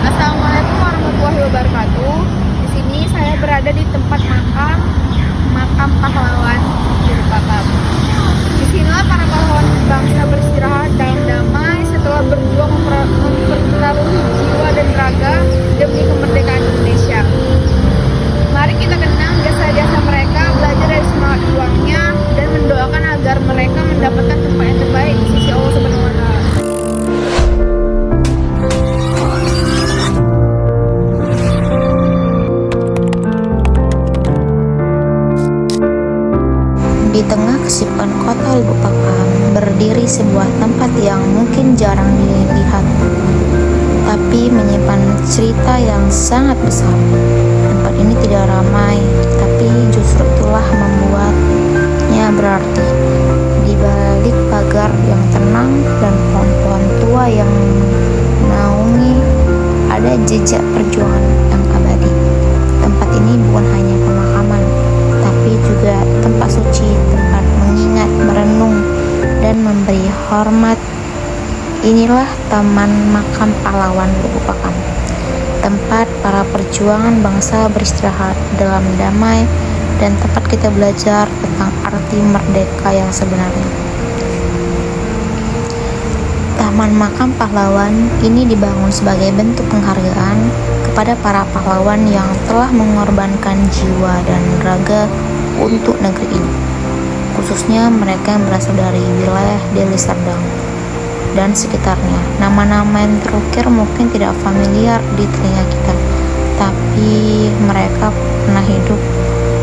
Assalamualaikum warahmatullahi wabarakatuh. Di sini saya berada di tempat makam pahlawan Merupakan. Disinilah para pahlawan bangsa beristirahat dalam damai setelah berjuang mempertaruhkan jiwa dan raga demi kemerdekaan Indonesia. Mari kita kenang jasa-jasa mereka, belajar dari semangat juangnya, dan mendoakan agar mereka mendapatkan tempat yang terbaik di sisi Allah Subhanahu wa Ta'ala. Di tengah kesibukan kota Lubukpakan berdiri sebuah tempat yang mungkin jarang dilihat, tapi menyimpan cerita yang sangat besar. Tempat ini tidak ramai, tapi justru itulah membuatnya berarti. Di balik pagar yang tenang dan pohon-pohon tua yang menaungi, ada jejak perjuangan yang abadi. Tempat ini bukan hanya pemakaman, tapi juga tempat suci, tempat mengingat, merenung, dan memberi hormat. Inilah Taman Makam Pahlawan Lubukpakan, tempat para perjuangan bangsa beristirahat dalam damai, dan tempat kita belajar tentang arti merdeka yang sebenarnya. Taman Makam Pahlawan ini dibangun sebagai bentuk penghargaan kepada para pahlawan yang telah mengorbankan jiwa dan raga untuk negeri ini, khususnya mereka yang berasal dari wilayah Deli Serdang dan sekitarnya. Nama-nama yang terukir mungkin tidak familiar di telinga kita, tapi mereka pernah hidup,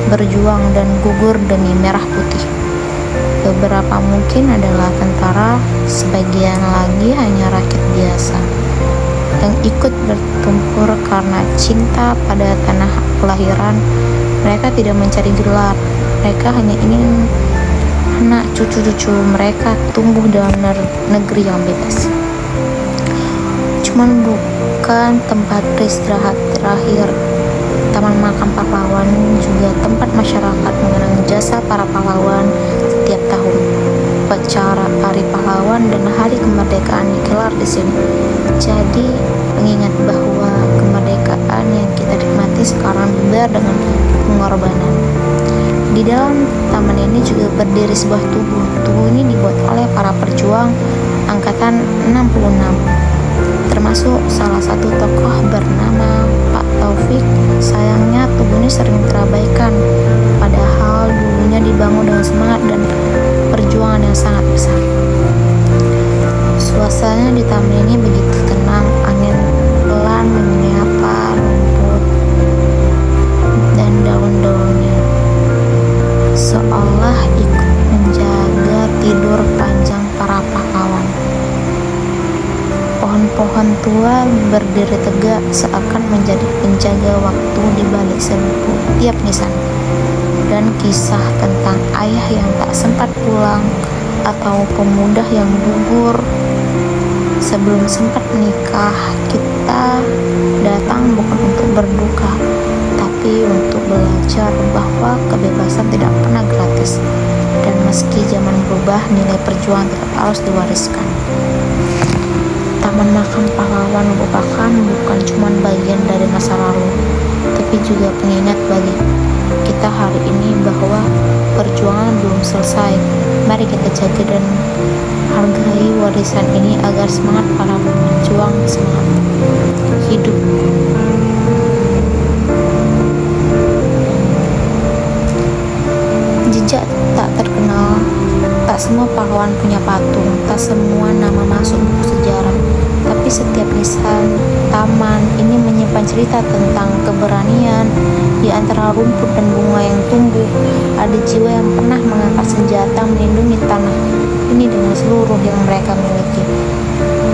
berjuang, dan gugur demi merah putih. Beberapa mungkin adalah tentara, sebagian lagi hanya rakyat biasa yang ikut bertempur karena cinta pada tanah kelahiran. Mereka tidak mencari gelar, mereka hanya ingin anak cucu-cucu mereka tumbuh dalam negeri yang bebas. Cuman bukan tempat beristirahat terakhir, Taman Makam Pahlawan juga tempat masyarakat mengenang jasa para pahlawan. Setiap tahun, upacara Hari Pahlawan dan Hari Kemerdekaan digelar di sini. Jadi, mengingat bahwa kemerdekaan yang kita nikmati sekarang dibayar dengan pengorbanan. Di dalam taman ini juga berdiri sebuah tugu. Tugu ini dibuat oleh para perjuang angkatan 66, termasuk salah satu tokoh bernama Pak Taufik. Sayangnya tugu ini sering terabaikan, padahal dulunya dibangun dengan semangat dan perjuangan yang sangat besar. Suasana di taman ini begitu tenang, angin pelan menyapa rumput dan daun-daunnya, seolah ikut menjaga tidur panjang para pahlawan. Pohon-pohon tua berdiri tegak seakan menjadi penjaga waktu di balik setiap nisan. Dan kisah tentang ayah yang tak sempat pulang atau pemuda yang gugur sebelum sempat menikah. Kita datang bukan untuk berduka, tapi untuk belajar bahwa kebebasan tidak pernah gratis, dan meski zaman berubah, nilai perjuangan tetap harus diwariskan. Taman Makam Pahlawan Lubukpakan bukan cuma bagian dari masa lalu, tapi juga pengingat bagi kita hari ini bahwa perjuangan belum selesai. Mari kita jaga dan hargai warisan ini agar semangat para pejuang semangat hidup. Jejak tak terkenal. Tak semua pahlawan punya patung, tak semua nama masuk buku sejarah, tapi setiap nisan taman ini menyimpan cerita tentang keberanian. Di antara rumput dan bunga yang tumbuh, ada jiwa yang pernah mengangkat senjata melindungi tanah ini dengan seluruh yang mereka miliki.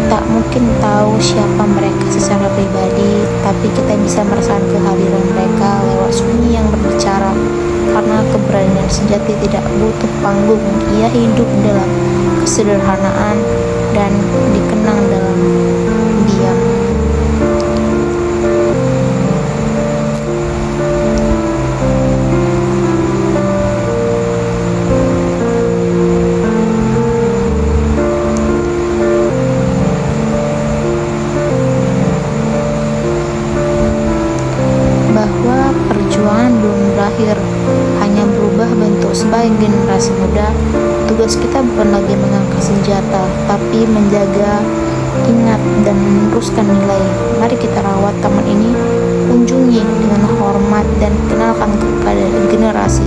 Tak mungkin tahu siapa mereka secara pribadi, tapi kita bisa merasakan kehadiran mereka lewat sunyi yang berbicara. Karena keberanian sejati tidak butuh panggung, ia hidup dalam kesederhanaan dan dikenang dalam diam. Bahwa perjuangan belum berakhir, hanya berubah bentuk. Sebagai generasi muda, tugas kita bukan lagi mengangkat senjata, tapi menjaga, ingat, dan meneruskan nilai. Mari kita rawat taman ini, kunjungi dengan hormat, dan kenalkan kepada generasi